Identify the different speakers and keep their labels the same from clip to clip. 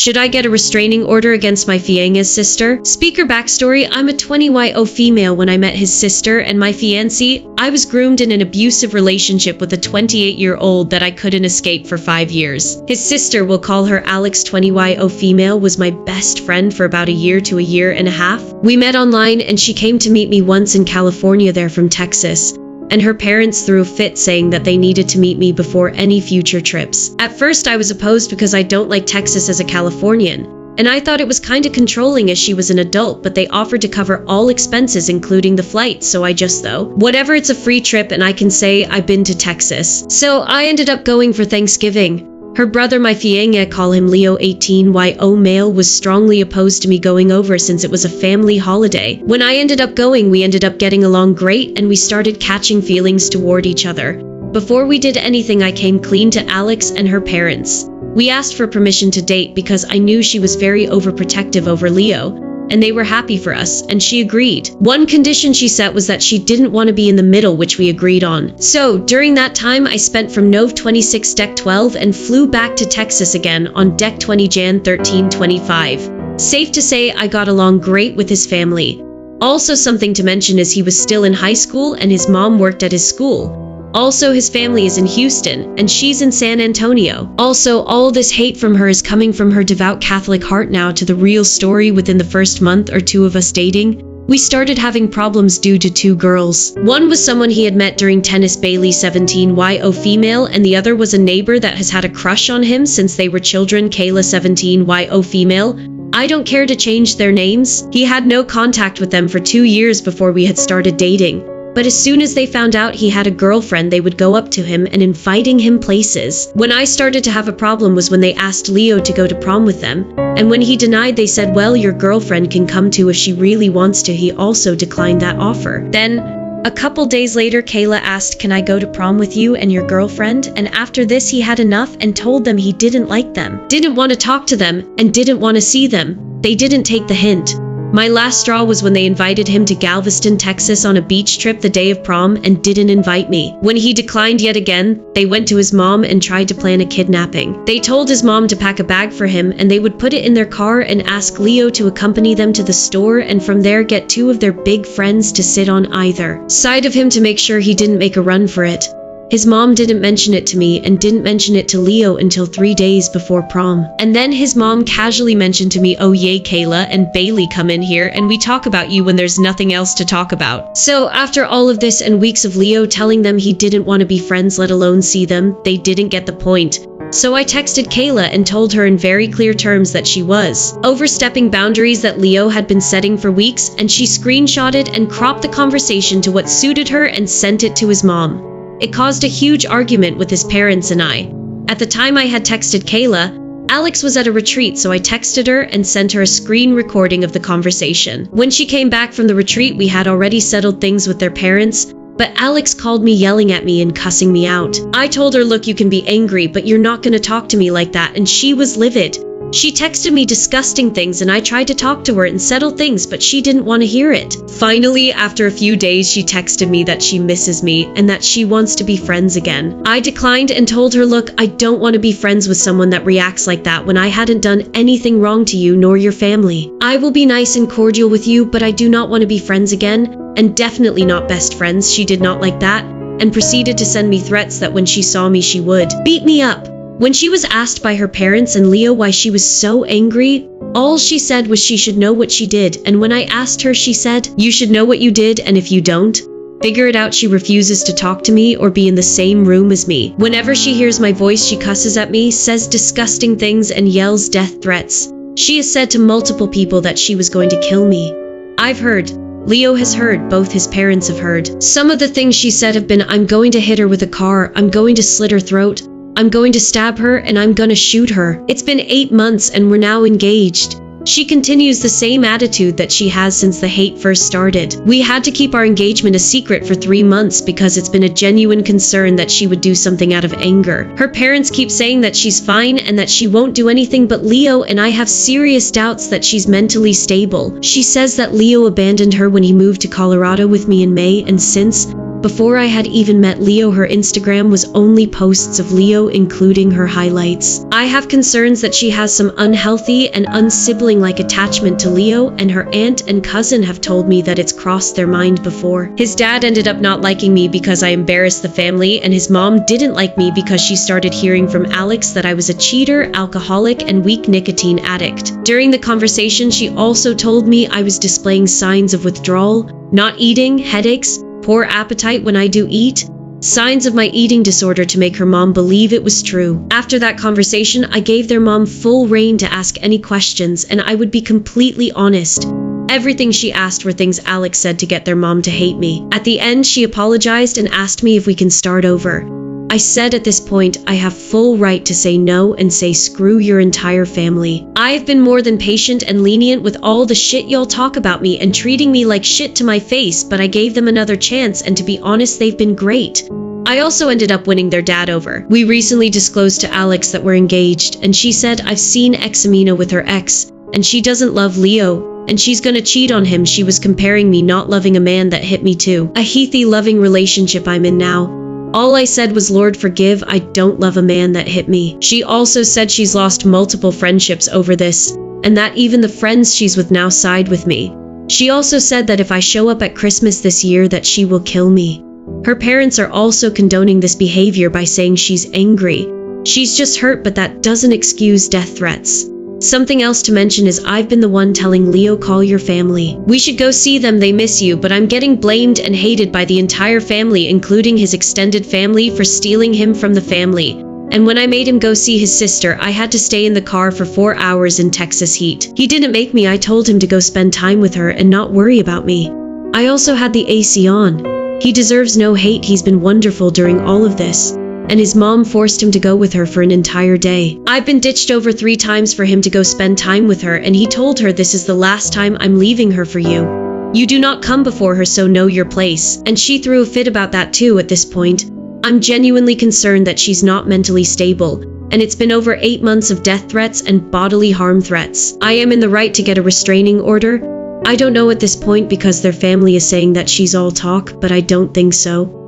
Speaker 1: Should I get a restraining order against my fiancé's sister? Speaker backstory: I'm a 20-year-old female. When I met his sister and my fiancé, I was groomed in an abusive relationship with a 28-year-old that I couldn't escape for 5 years. His sister, we'll call her Alex, 20-year-old female, was my best friend for about a year to a year and a half. We met online and she came to meet me once in California. They're from Texas. And her parents threw a fit saying that they needed to meet me before any future trips. At first I was opposed because I don't like Texas as a Californian, and I thought it was kinda controlling as she was an adult, but they offered to cover all expenses including the flight, so I just whatever, it's a free trip and I can say I've been to Texas. So I ended up going for Thanksgiving. Her brother, my fiancé, call him Leo, 18-year-old male, was strongly opposed to me going over since it was a family holiday. When I ended up going, we ended up getting along great and we started catching feelings toward each other. Before we did anything, I came clean to Alex and her parents. We asked for permission to date because I knew she was very overprotective over Leo, and they were happy for us, and she agreed. One condition she set was that she didn't want to be in the middle, which we agreed on. So during that time, I spent from Nov 26 Deck 12 and flew back to Texas again on Deck 20 Jan 13 25. Safe to say I got along great with his family. Also, something to mention is he was still in high school and his mom worked at his school. Also, his family is in Houston, and she's in San Antonio. Also, all this hate from her is coming from her devout Catholic heart. Now to the real story. Within the first month or two of us dating, we started having problems due to two girls. One was someone he had met during tennis, Bailey, 17-year-old female, and the other was a neighbor that has had a crush on him since they were children, Kayla, 17-year-old female. I don't care to change their names. He had no contact with them for 2 years before we had started dating. But as soon as they found out he had a girlfriend, they would go up to him and inviting him places. When I started to have a problem was when they asked Leo to go to prom with them. And when he denied, they said, well, your girlfriend can come too if she really wants to. He also declined that offer. Then, a couple days later, Kayla asked, can I go to prom with you and your girlfriend? And after this, he had enough and told them he didn't like them, didn't want to talk to them, and didn't want to see them. They didn't take the hint. My last straw was when they invited him to Galveston, Texas on a beach trip the day of prom and didn't invite me. When he declined yet again, they went to his mom and tried to plan a kidnapping. They told his mom to pack a bag for him and they would put it in their car and ask Leo to accompany them to the store, and from there get two of their big friends to sit on either side of him to make sure he didn't make a run for it. His mom didn't mention it to me and didn't mention it to Leo until 3 days before prom. And then his mom casually mentioned to me, oh yay, Kayla and Bailey come in here and we talk about you when there's nothing else to talk about. So after all of this and weeks of Leo telling them he didn't want to be friends, let alone see them, they didn't get the point. So I texted Kayla and told her in very clear terms that she was overstepping boundaries that Leo had been setting for weeks, and she screenshotted and cropped the conversation to what suited her and sent it to his mom. It caused a huge argument with his parents and I. At the time I had texted Kayla, Alex was at a retreat, so I texted her and sent her a screen recording of the conversation. When she came back from the retreat, we had already settled things with their parents, but Alex called me yelling at me and cussing me out. I told her, look, you can be angry, but you're not gonna talk to me like that, and she was livid. She texted me disgusting things and I tried to talk to her and settle things, but she didn't want to hear it. Finally, after a few days, she texted me that she misses me and that she wants to be friends again. I declined and told her, look, I don't want to be friends with someone that reacts like that when I hadn't done anything wrong to you nor your family. I will be nice and cordial with you, but I do not want to be friends again, and definitely not best friends. She did not like that and proceeded to send me threats that when she saw me she would beat me up. When she was asked by her parents and Leo why she was so angry, all she said was she should know what she did, and when I asked her, she said, you should know what you did, and if you don't, figure it out. She refuses to talk to me or be in the same room as me. Whenever she hears my voice, she cusses at me, says disgusting things, and yells death threats. She has said to multiple people that she was going to kill me. I've heard. Leo has heard. Both his parents have heard. Some of the things she said have been, I'm going to hit her with a car, I'm going to slit her throat, I'm going to stab her, and I'm gonna shoot her. It's been 8 months and we're now engaged. She continues the same attitude that she has since the hate first started. We had to keep our engagement a secret for 3 months because it's been a genuine concern that she would do something out of anger. Her parents keep saying that she's fine and that she won't do anything, but Leo and I have serious doubts that she's mentally stable. She says that Leo abandoned her when he moved to Colorado with me in May, and since Before I had even met Leo, her Instagram was only posts of Leo, including her highlights. I have concerns that she has some unhealthy and unsibling-like attachment to Leo, and her aunt and cousin have told me that it's crossed their mind before. His dad ended up not liking me because I embarrassed the family, and his mom didn't like me because she started hearing from Alex that I was a cheater, alcoholic, and weak nicotine addict. During the conversation, she also told me I was displaying signs of withdrawal, not eating, headaches, poor appetite when I do eat, signs of my eating disorder, to make her mom believe it was true. After that conversation, I gave their mom full reign to ask any questions, and I would be completely honest. Everything she asked were things Alex said to get their mom to hate me. At the end, she apologized and asked me if we can start over. I said at this point, I have full right to say no and say screw your entire family. I've been more than patient and lenient with all the shit y'all talk about me and treating me like shit to my face, but I gave them another chance, and to be honest, they've been great. I also ended up winning their dad over. We recently disclosed to Alex that we're engaged, and she said I've seen Examina with her ex, and she doesn't love Leo, and she's gonna cheat on him. She was comparing me not loving a man that hit me to a healthy, loving relationship I'm in now. All I said was, Lord forgive, I don't love a man that hit me. She also said she's lost multiple friendships over this, and that even the friends she's with now side with me. She also said that if I show up at Christmas this year that she will kill me. Her parents are also condoning this behavior by saying she's angry. She's just hurt, but that doesn't excuse death threats. Something else to mention is I've been the one telling Leo, call your family. We should go see them, they miss you, but I'm getting blamed and hated by the entire family, including his extended family, for stealing him from the family. And when I made him go see his sister, I had to stay in the car for 4 hours in Texas heat. He didn't make me. I told him to go spend time with her and not worry about me. I also had the AC on. He deserves no hate. He's been wonderful during all of this. And his mom forced him to go with her for an entire day. I've been ditched over 3 times for him to go spend time with her, and he told her, this is the last time I'm leaving her for you. You do not come before her, so know your place. And she threw a fit about that too. At this point, I'm genuinely concerned that she's not mentally stable, and it's been over 8 months of death threats and bodily harm threats. I am in the right to get a restraining order. I don't know at this point because their family is saying that she's all talk, but I don't think so.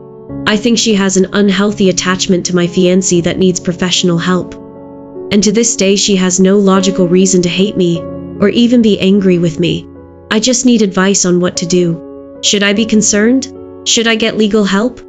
Speaker 1: I think she has an unhealthy attachment to my fiancé that needs professional help. And to this day, she has no logical reason to hate me or even be angry with me. I just need advice on what to do. Should I be concerned? Should I get legal help?